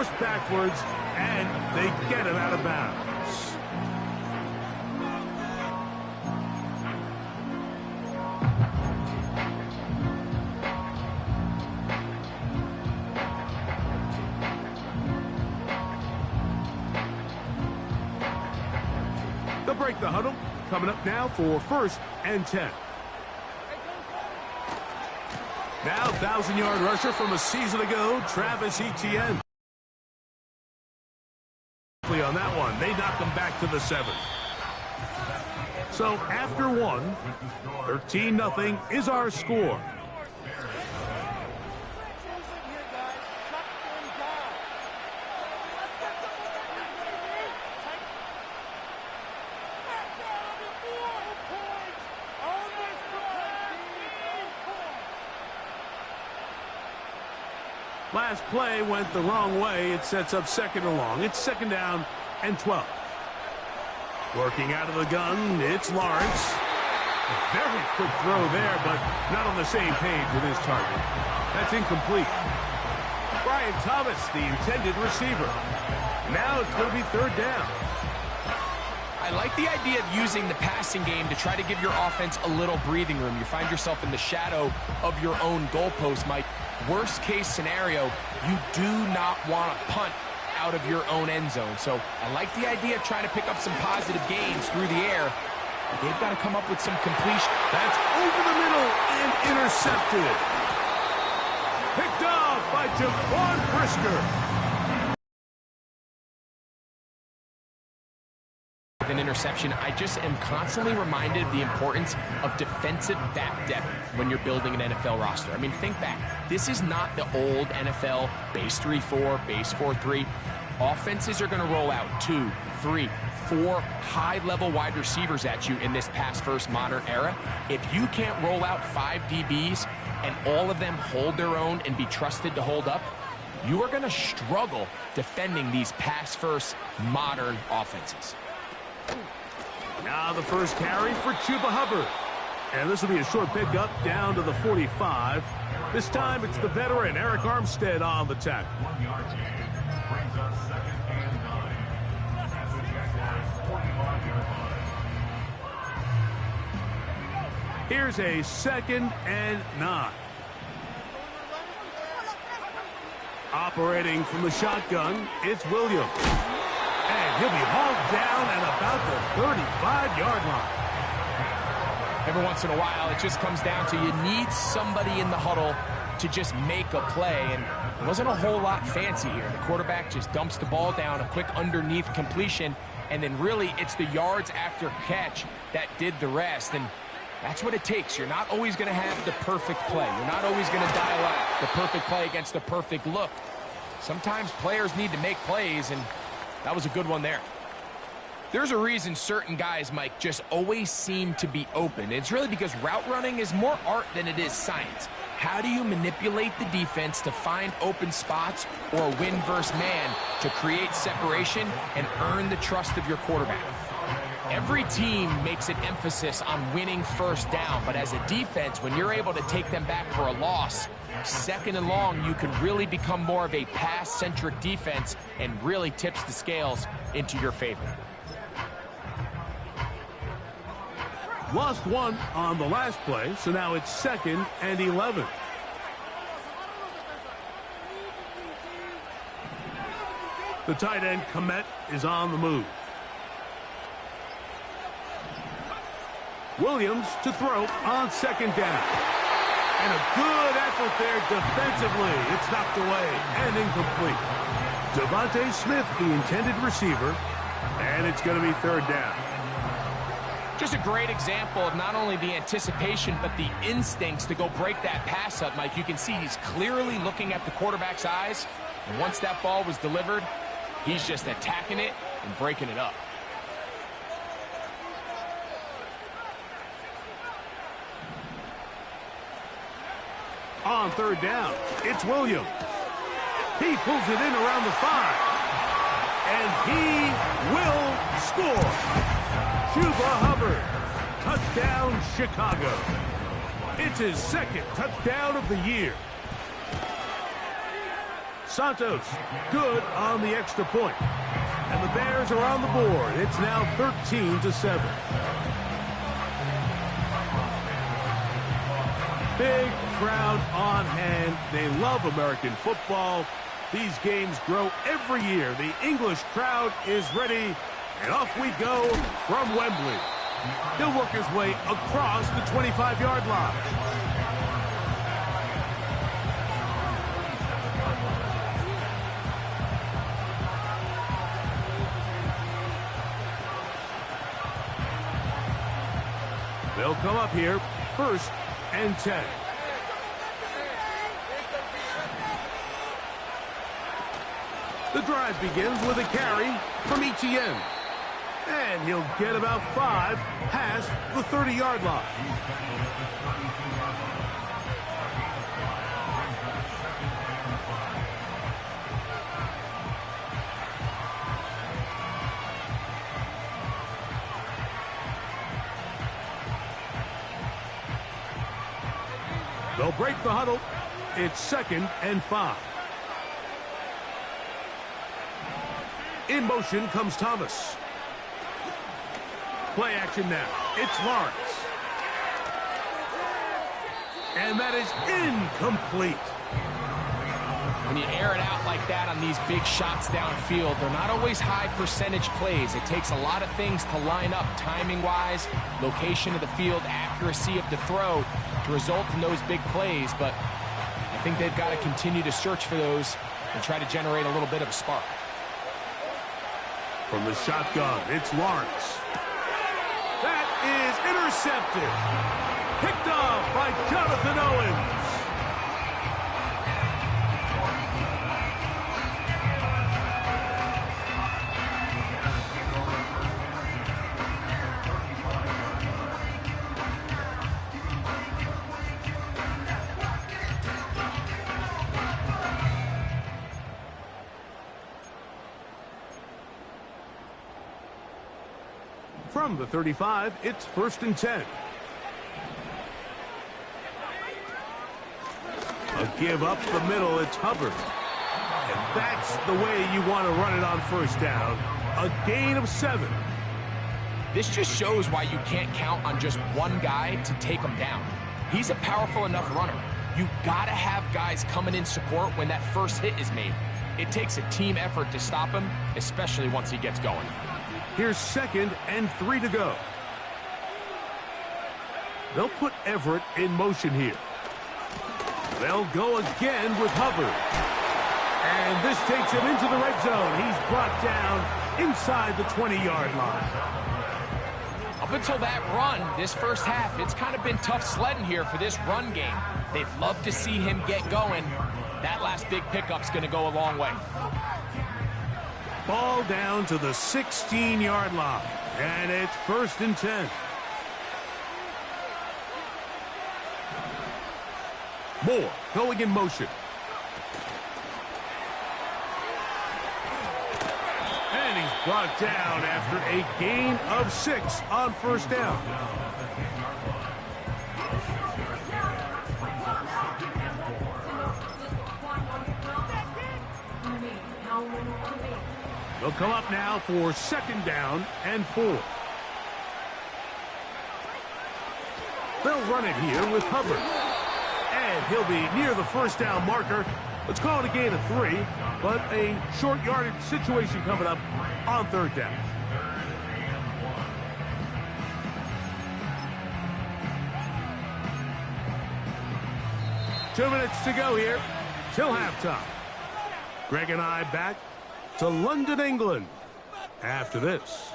forced backwards, and they get him out of bounds. They'll break the huddle. Coming up now for 1st and 10. Now, 1,000-yard rusher from a season ago, Travis Etienne. On that one, they knock him back to the 7. So after 1, 13-0 is our score. Last play went the wrong way. It sets up 2nd and long. It's 2nd down and 12. Working out of the gun, it's Lawrence. A very quick throw there, but not on the same page with his target. That's incomplete. Brian Thomas, the intended receiver. Now it's going to be 3rd down. I like the idea of using the passing game to try to give your offense a little breathing room. You find yourself in the shadow of your own goalpost, Mike. Worst case scenario, you do not want to punt out of your own end zone. So I like the idea of trying to pick up some positive gains through the air. But they've got to come up with some completion. That's over the middle and intercepted. Picked off by Jaquan Brisker. An interception. I just am constantly reminded of the importance of defensive back depth when you're building an NFL roster. I mean, think back. This is not the old NFL base 3-4, base 4-3. Offenses are going to roll out 2, 3, 4 high-level wide receivers at you in this pass-first modern era. If you can't roll out 5 DBs and all of them hold their own and be trusted to hold up, you are going to struggle defending these pass-first modern offenses. Now the first carry for Chuba Hubbard. And this will be a short pickup down to the 45. This time it's the veteran Eric Armstead on the tackle. 1 yard gain brings us 2nd and 9. As the Jaguars 45-yard line. Here's a 2nd and 9. Operating from the shotgun, it's Williams. And he'll be hauled down at about the 35-yard line. Every once in a while, it just comes down to you need somebody in the huddle to just make a play, and it wasn't a whole lot fancy here. The quarterback just dumps the ball down, a quick underneath completion, and then really it's the yards after catch that did the rest, and that's what it takes. You're not always going to have the perfect play. You're not always going to dial up the perfect play against the perfect look. Sometimes players need to make plays, and that was a good one there. There's a reason certain guys, Mike, just always seem to be open. It's really because route running is more art than it is science. How do you manipulate the defense to find open spots or win versus man to create separation and earn the trust of your quarterback? Every team makes an emphasis on winning first down, but as a defense, when you're able to take them back for a loss, 2nd and long, you can really become more of a pass-centric defense and really tips the scales into your favor. Lost one on the last play, so now it's 2nd and 11. The tight end, Komet, is on the move. Williams to throw on 2nd down. And a good effort there defensively. It's knocked away and incomplete. Devontae Smith, the intended receiver, and it's going to be 3rd down. Just a great example of not only the anticipation, but the instincts to go break that pass up, Mike. You can see he's clearly looking at the quarterback's eyes, and once that ball was delivered, he's just attacking it and breaking it up. On 3rd down, it's Williams. He pulls it in around the 5. And he will score. Chuba Hubbard. Touchdown, Chicago. It's his 2nd touchdown of the year. Santos, good on the extra point. And the Bears are on the board. It's now 13-7. Big crowd on hand. They love American football. These games grow every year. The English crowd is ready, and off we go from Wembley. He'll work his way across the 25-yard line. They'll come up here, 1st and 10. The drive begins with a carry from Etienne. And he'll get about 5 past the 30-yard line. They'll break the huddle. It's 2nd and 5. In motion comes Thomas. Play action now. It's Lawrence. And that is incomplete. When you air it out like that on these big shots downfield, they're not always high percentage plays. It takes a lot of things to line up timing-wise, location of the field, accuracy of the throw to result in those big plays. But I think they've got to continue to search for those and try to generate a little bit of a spark. From the shotgun, it's Lawrence. That is intercepted. Picked off by Jonathan Owens. From the 35, it's 1st and 10. A give up the middle, it's Hubbard. And that's the way you want to run it on 1st down. A gain of 7. This just shows why you can't count on just one guy to take him down. He's a powerful enough runner. You got to have guys coming in support when that first hit is made. It takes a team effort to stop him, especially once he gets going. Here's 2nd and 3 to go. They'll put Everett in motion here. They'll go again with Hubbard. And this takes him into the red zone. He's brought down inside the 20-yard line. Up until that run, this first half, it's kind of been tough sledding here for this run game. They'd love to see him get going. That last big pickup's going to go a long way. Ball down to the 16-yard line. And it's 1st and 10. Moore going in motion. And he's brought down after a gain of 6 on 1st down. They'll come up now for 2nd down and 4. They'll run it here with Hubbard. And he'll be near the 1st down marker. Let's call it a gain of 3, but a short yardage situation coming up on 3rd down. Two minutes to go here till halftime. Greg and I back to London, England after this.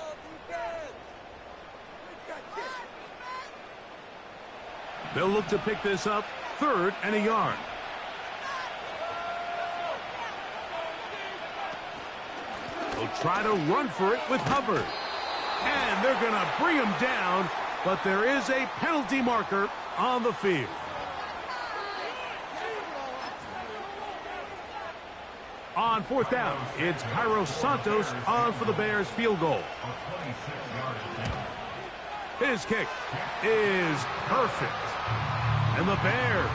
They'll look to pick this up 3rd and a yard. They'll try to run for it with Hubbard. And they're going to bring him down, but there is a penalty marker on the field. On 4th down, it's Cairo Santos on for the Bears field goal. His kick is perfect. And the Bears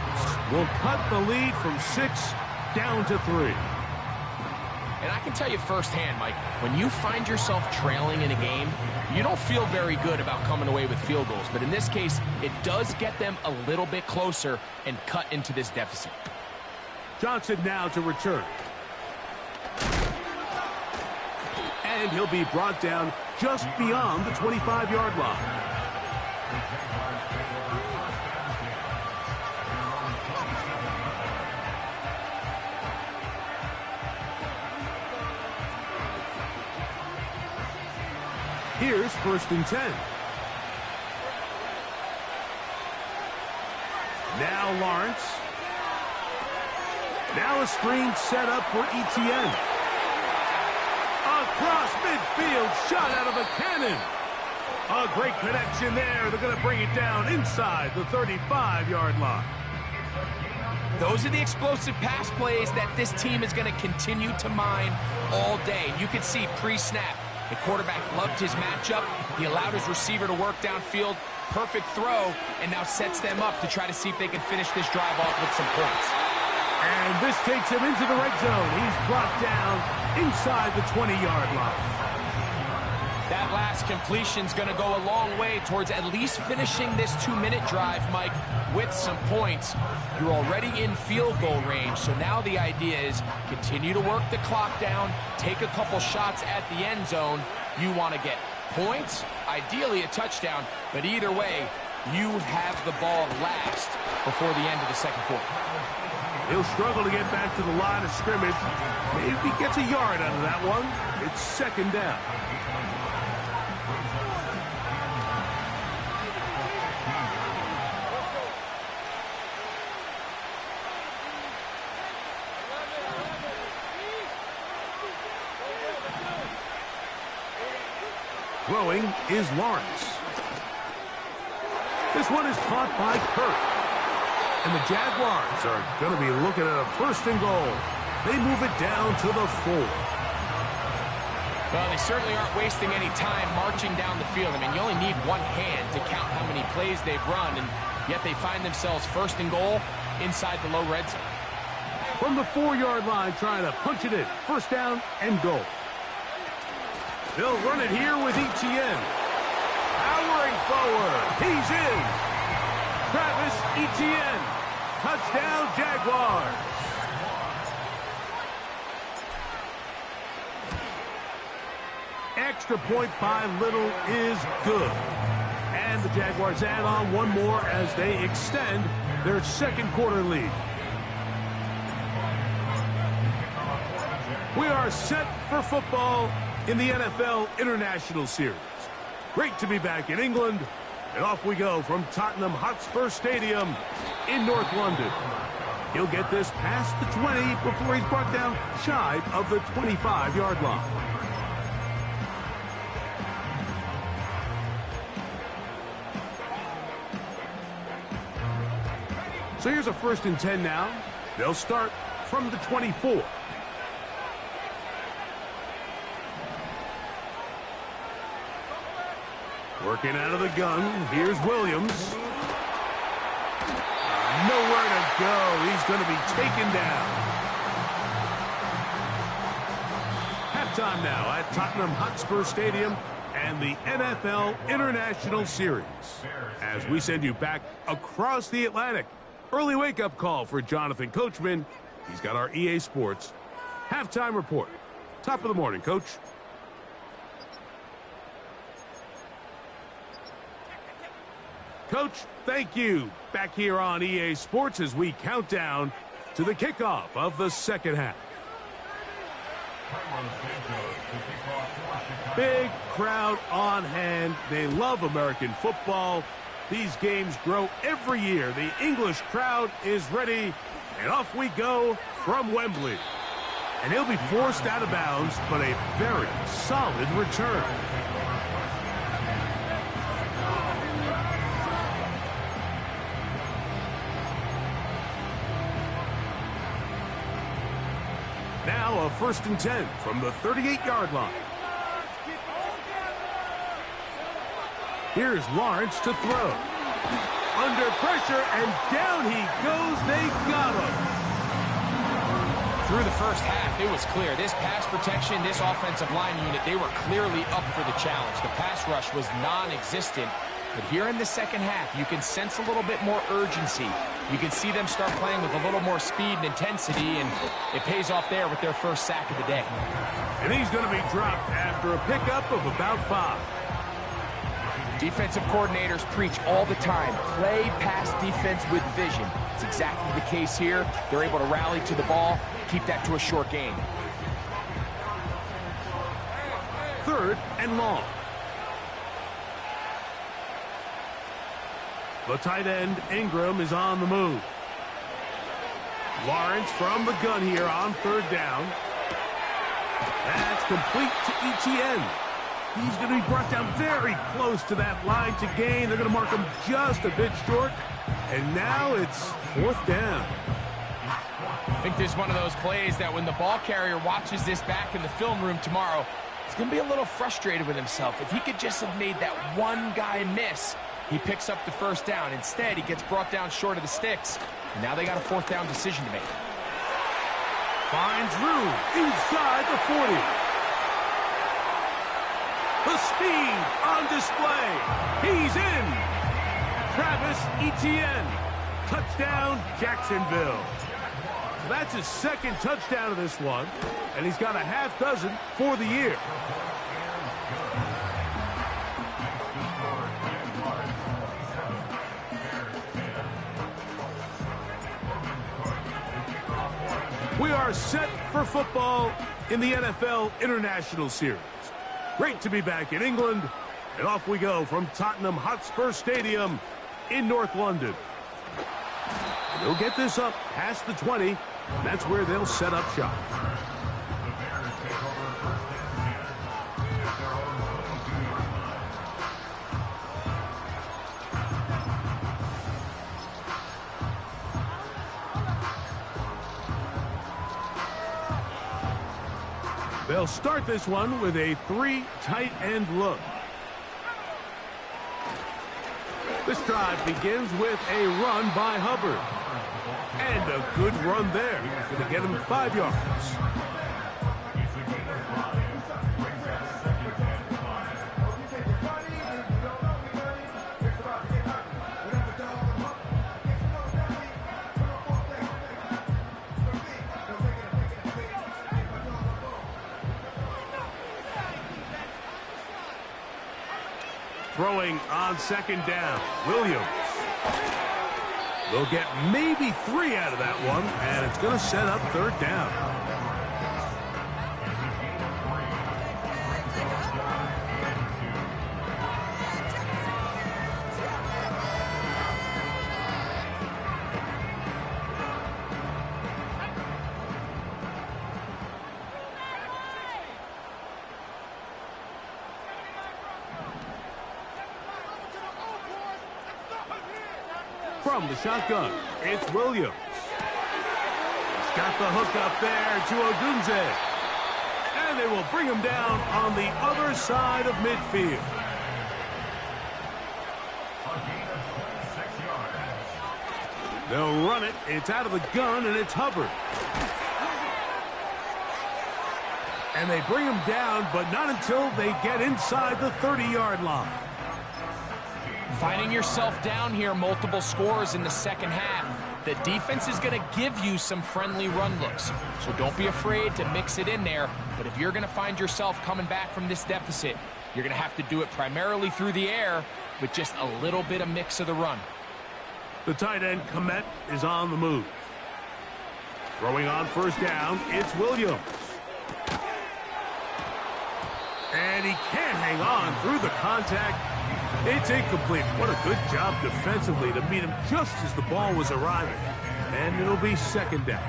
will cut the lead from 6 down to 3. And I can tell you firsthand, Mike, when you find yourself trailing in a game, you don't feel very good about coming away with field goals. But in this case, it does get them a little bit closer and cut into this deficit. Johnson now to return. And he'll be brought down just beyond the 25-yard line. Here's 1st and 10. Now Lawrence. Now a screen set up for Etienne. Across midfield, shot out of a cannon. A great connection there. They're going to bring it down inside the 35-yard line. Those are the explosive pass plays that this team is going to continue to mine all day. You can see pre-snap, the quarterback loved his matchup. He allowed his receiver to work downfield. Perfect throw, and now sets them up to try to see if they can finish this drive off with some points. And this takes him into the red zone. He's brought down inside the 20-yard line. That last completion's going to go a long way towards at least finishing this 2-minute drive, Mike, with some points. You're already in field goal range, so now the idea is continue to work the clock down, take a couple shots at the end zone. You want to get points, ideally a touchdown, but either way, you have the ball last before the end of the second quarter. He'll struggle to get back to the line of scrimmage. Maybe he gets a yard out of that one. It's 2nd down. Throwing is Lawrence. This one is caught by Kirk. And the Jaguars are going to be looking at a 1st and goal. They move it down to the 4. Well, they certainly aren't wasting any time marching down the field. I mean, you only need one hand to count how many plays they've run, and yet they find themselves 1st and goal inside the low red zone. From the 4-yard line, trying to punch it in. 1st down and goal. They'll run it here with Etienne. Powering forward. He's in. Travis Etienne. Touchdown, Jaguars. Extra point by Little is good. And the Jaguars add on one more as they extend their 2nd quarter lead. We are set for football in the NFL International Series. Great to be back in England. And off we go from Tottenham Hotspur Stadium in North London. He'll get this past the 20 before he's brought down shy of the 25-yard line. So here's a 1st and 10 now. They'll start from the 24. Working out of the gun. Here's Williams. Nowhere to go. He's going to be taken down. Halftime now at Tottenham Hotspur Stadium and the NFL International Series. As we send you back across the Atlantic. Early wake-up call for Jonathan Coachman. He's got our EA Sports halftime report. Top of the morning, Coach. Coach, thank you. Back here on EA Sports as we count down to the kickoff of the 2nd half. Big crowd on hand. They love American football. These games grow every year. The English crowd is ready, and off we go from Wembley. And he'll be forced out of bounds, but a very solid return. Now a 1st and 10 from the 38-yard line. Here's Lawrence to throw. Under pressure, and down he goes. They got him. Through the first half, it was clear. This pass protection, this offensive line unit, they were clearly up for the challenge. The pass rush was non-existent. But here in the second half, you can sense a little bit more urgency. You can see them start playing with a little more speed and intensity, and it pays off there with their first sack of the day. And he's going to be dropped after a pickup of about 5. Defensive coordinators preach all the time, play pass defense with vision. It's exactly the case here. They're able to rally to the ball, keep that to a short gain. 3rd and long. The tight end, Ingram, is on the move. Lawrence from the gun here on 3rd down. That's complete to Etienne. He's going to be brought down very close to that line to gain. They're going to mark him just a bit short. And now it's 4th down. I think this is one of those plays that when the ball carrier watches this back in the film room tomorrow, he's going to be a little frustrated with himself. If he could just have made that one guy miss, he picks up the 1st down. Instead, he gets brought down short of the sticks. And now they got a 4th down decision to make. Finds room inside the 40. The speed on display. He's in. Travis Etienne. Touchdown, Jacksonville. So that's his 2nd touchdown of this one, and he's got a half dozen for the year. We are set for football in the NFL International Series. Great to be back in England, and off we go from Tottenham Hotspur Stadium in North London. And they'll get this up past the 20, and that's where they'll set up shop. They'll start this one with a 3 tight end look. This drive begins with a run by Hubbard. And a good run there. Going to get him 5 yards. Throwing on 2nd down, Williams. They'll get maybe 3 out of that one, and it's going to set up 3rd down. From the shotgun, it's Williams. He's got the hook up there to Odunze. And they will bring him down on the other side of midfield. They'll run it. It's out of the gun, and it's Hubbard. And they bring him down, but not until they get inside the 30-yard line. Finding yourself down here, multiple scores in the second half. The defense is going to give you some friendly run looks, so don't be afraid to mix it in there. But if you're going to find yourself coming back from this deficit, you're going to have to do it primarily through the air with just a little bit of mix of the run. The tight end, Komet, is on the move. Throwing on 1st down, it's Williams. And he can't hang on through the contact. It's incomplete. What a good job defensively to meet him just as the ball was arriving. And it'll be 2nd down.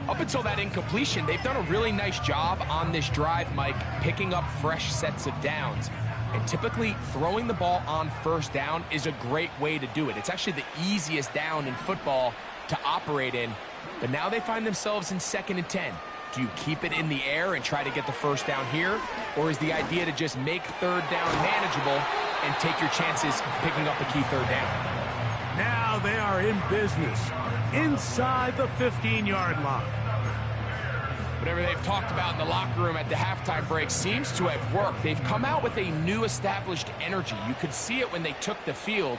Up until that incompletion, they've done a really nice job on this drive, Mike, picking up fresh sets of downs. And typically, throwing the ball on 1st down is a great way to do it. It's actually the easiest down in football to operate in. But now they find themselves in 2nd and 10. Do you keep it in the air and try to get the 1st down here? Or is the idea to just make 3rd down manageable and take your chances picking up a key 3rd down? Now they are in business inside the 15-yard line. Whatever they've talked about in the locker room at the halftime break seems to have worked. They've come out with a new established energy. You could see it when they took the field.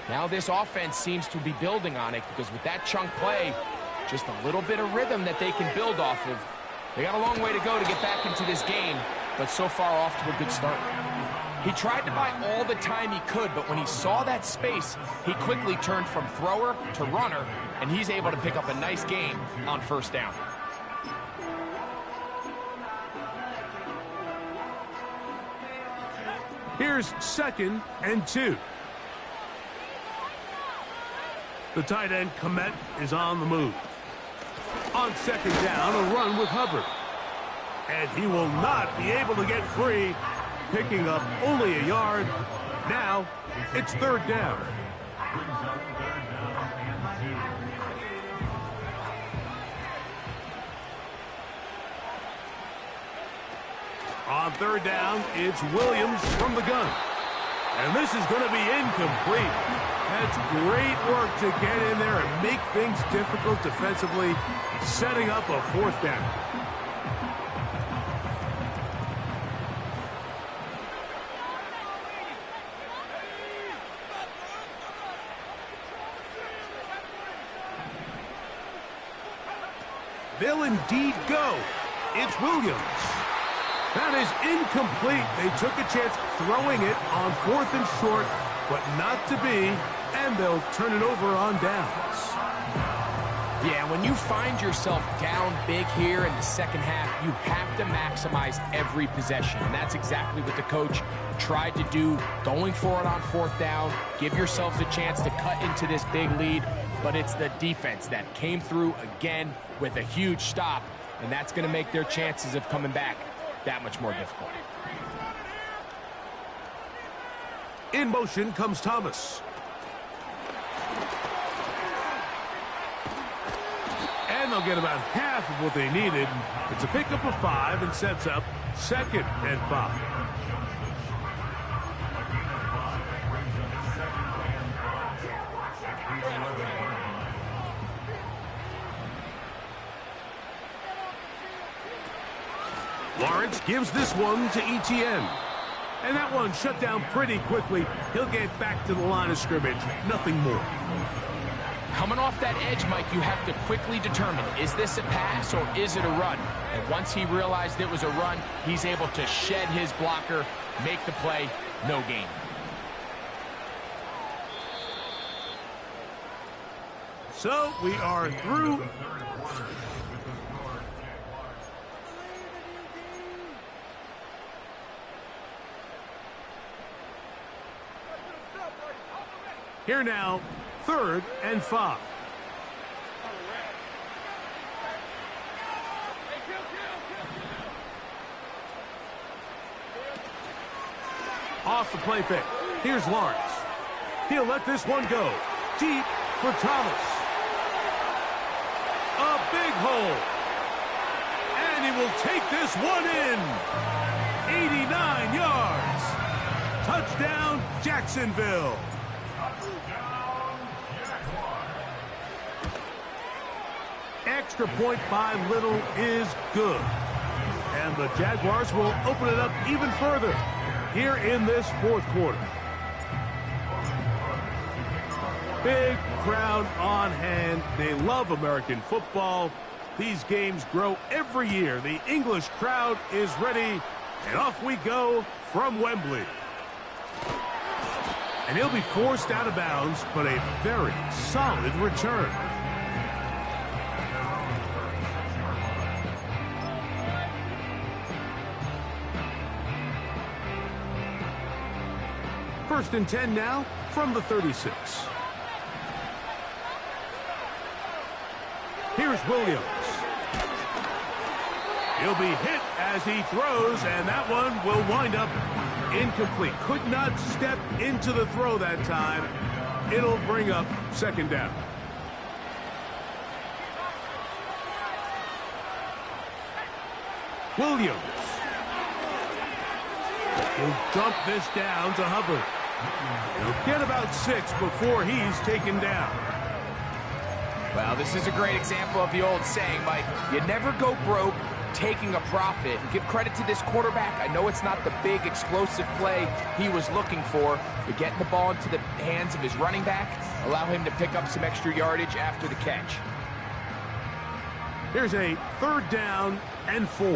Now this offense seems to be building on it because with that chunk play, just a little bit of rhythm that they can build off of. They got a long way to go to get back into this game, but so far off to a good start. He tried to buy all the time he could, but when he saw that space, he quickly turned from thrower to runner, and he's able to pick up a nice gain on first down. Here's 2nd and 2. The tight end, Komet, is on the move. On 2nd down, a run with Hubbard. And he will not be able to get free, picking up only a yard. Now, it's 3rd down. On 3rd down, it's Williams from the gun. And this is going to be incomplete. That's great work to get in there and make things difficult defensively, setting up a 4th down. They'll indeed go. It's Williams. That is incomplete. They took a chance throwing it on 4th and short, but not to be, and they'll turn it over on downs. Yeah, when you find yourself down big here in the second half, you have to maximize every possession, and that's exactly what the coach tried to do, going for it on 4th down, give yourselves a chance to cut into this big lead, but it's the defense that came through again with a huge stop, and that's going to make their chances of coming back that much more difficult. In motion comes Thomas. And they'll get about half of what they needed. It's a pickup of 5 and sets up 2nd and 5. Lawrence gives this one to ETN. And that one shut down pretty quickly. He'll get back to the line of scrimmage. Nothing more. Coming off that edge, Mike, you have to quickly determine, is this a pass or is it a run? And once he realized it was a run, he's able to shed his blocker, make the play, no gain. So we are through. Here now, 3rd and 5. Off the play fake. Here's Lawrence. He'll let this one go. Deep for Thomas. A big hole. And he will take this one in. 89 yards. Touchdown, Jacksonville. Extra point by Little is good. And the Jaguars will open it up even further here in this 4th quarter. Big crowd on hand. They love American football. These games grow every year. The English crowd is ready. And off we go from Wembley. And he'll be forced out of bounds, but a very solid return. First and 10 now from the 36. Here's Williams. He'll be hit as he throws, and that one will wind up incomplete. Could not step into the throw that time. It'll bring up 2nd down. Williams. He'll dump this down to Hubbard. He'll get about 6 before he's taken down. Well, this is a great example of the old saying, Mike, you never go broke, taking a profit. And give credit to this quarterback. I know it's not the big explosive play he was looking for, but getting the ball into the hands of his running back, allow him to pick up some extra yardage after the catch. Here's a 3rd down and 4.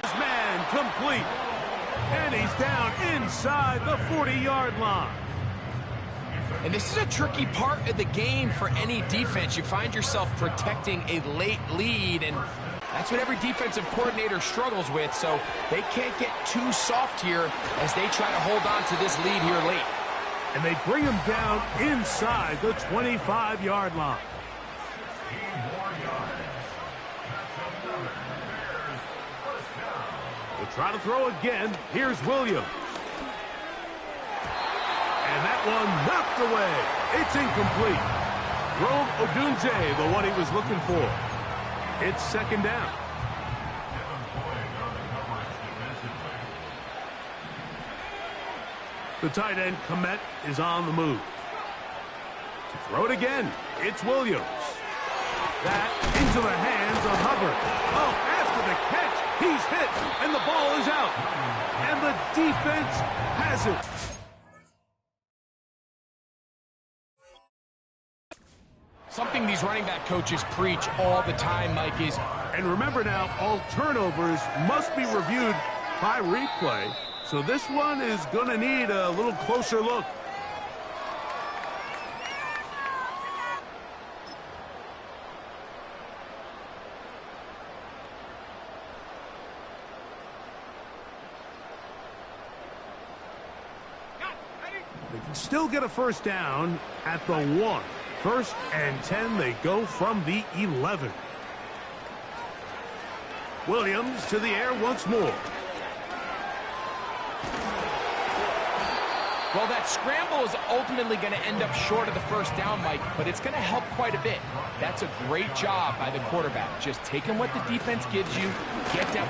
This man complete. And he's down inside the 40-yard line. And this is a tricky part of the game for any defense. You find yourself protecting a late lead, and that's what every defensive coordinator struggles with, so they can't get too soft here as they try to hold on to this lead here late. And they bring him down inside the 25-yard line. They'll try to throw again. Here's Williams. And that one knocked away. It's incomplete. Rome Odunze, the one he was looking for. It's 2nd down. The tight end, Komet, is on the move. To throw it again, it's Williams. That into the hands of Hubbard. Oh, after the catch, he's hit, and the ball is out. And the defense has it. Something these running back coaches preach all the time, Mike, is... And remember now, all turnovers must be reviewed by replay. So this one is going to need a little closer look. They can still get a 1st down at the 1. 1st and 10, they go from the 11. Williams to the air once more. Well, that scramble is ultimately going to end up short of the 1st down, Mike, but it's going to help quite a bit. That's a great job by the quarterback. Just taking what the defense gives you, get down.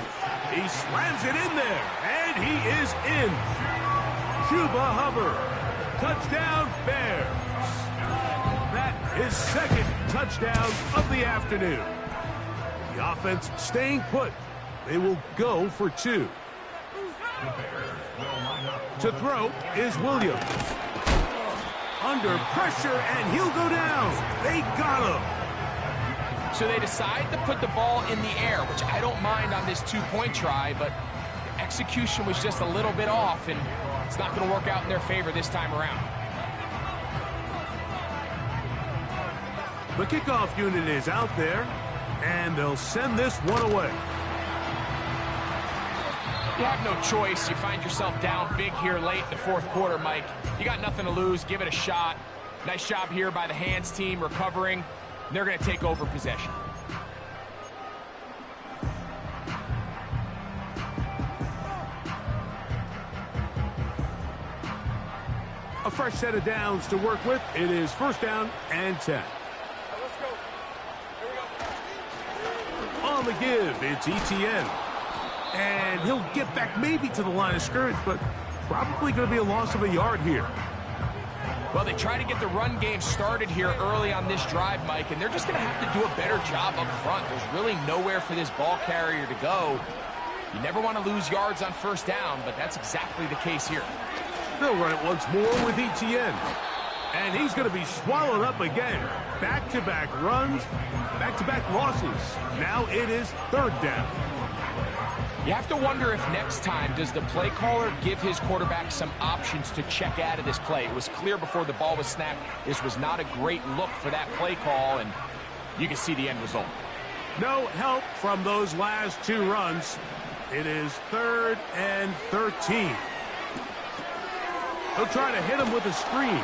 He slams it in there, and he is in. Chuba Hubbard. Touchdown, Bears. That is 2nd touchdown of the afternoon. The offense staying put. They will go for 2. To throw is Williams. Under pressure, and he'll go down. They got him. So they decide to put the ball in the air, which I don't mind on this 2-point try, but the execution was just a little bit off, and it's not going to work out in their favor this time around. The kickoff unit is out there, and they'll send this one away. You have no choice. You find yourself down big here late in the 4th quarter, Mike. You got nothing to lose. Give it a shot. Nice job here by the hands team recovering. They're going to take over possession. A fresh set of downs to work with. It is 1st down and 10. On the give, it's Etienne. And he'll get back maybe to the line of scrimmage, but probably going to be a loss of a yard here. Well, they try to get the run game started here early on this drive, Mike, and they're just going to have to do a better job up front. There's really nowhere for this ball carrier to go. You never want to lose yards on 1st down, but that's exactly the case here. They'll run it once more with Etienne. And he's going to be swallowed up again. Back-to-back runs, back-to-back losses. Now it is 3rd down. You have to wonder if next time does the play caller give his quarterback some options to check out of this play. It was clear before the ball was snapped this was not a great look for that play call, and you can see the end result. No help from those last 2 runs. It is 3rd and 13. They'll try to hit him with a screen.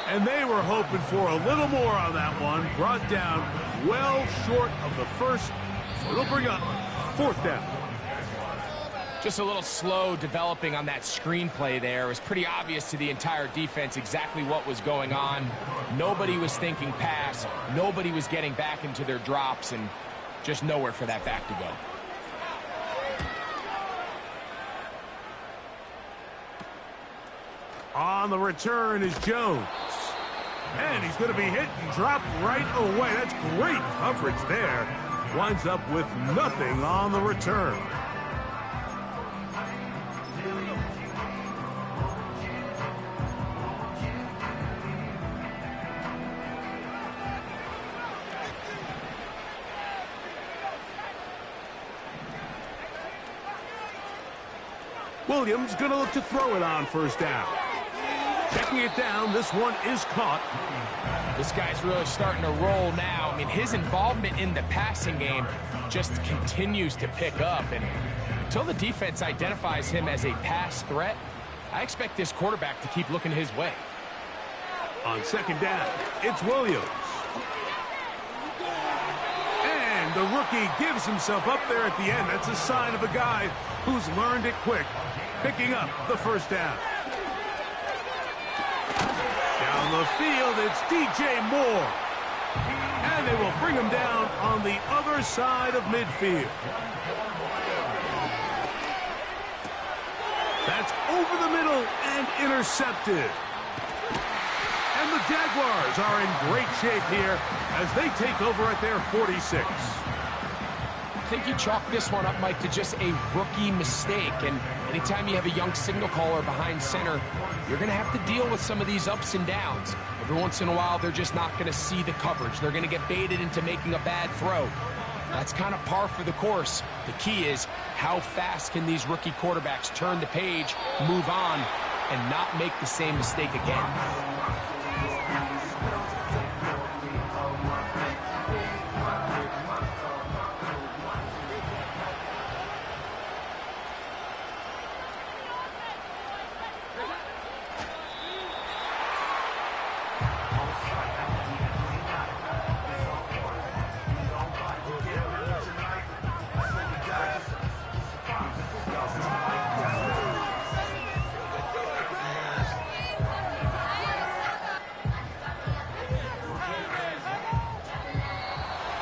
And they were hoping for a little more on that one. Brought down well short of the 1st. So it'll bring up 4th down. Just a little slow developing on that screenplay there. It was pretty obvious to the entire defense exactly what was going on. Nobody was thinking pass. Nobody was getting back into their drops, and just nowhere for that back to go. On the return is Jones. And he's going to be hit and dropped right away. That's great coverage there. Winds up with nothing on the return. Williams going to look to throw it on first down. Checking it down, this one is caught. This guy's really starting to roll now. I mean, his involvement in the passing game just continues to pick up. And until the defense identifies him as a pass threat, I expect this quarterback to keep looking his way. On second down, it's Williams. And the rookie gives himself up there at the end. That's a sign of a guy who's learned it quick, picking up the first down. Down the field, it's DJ Moore. And they will bring him down on the other side of midfield. That's over the middle and intercepted. And the Jaguars are in great shape here as they take over at their 46. I think you chalk this one up, Mike, to just a rookie mistake. And anytime you have a young signal caller behind center, you're going to have to deal with some of these ups and downs. Every once in a while, they're just not going to see the coverage. They're going to get baited into making a bad throw. That's kind of par for the course. The key is how fast can these rookie quarterbacks turn the page, move on, and not make the same mistake again.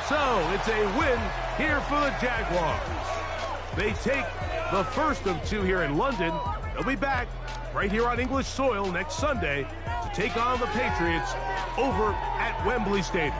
So it's a win here for the Jaguars. They take the first of two here in London. They'll be back right here on English soil next Sunday to take on the Patriots over at Wembley Stadium.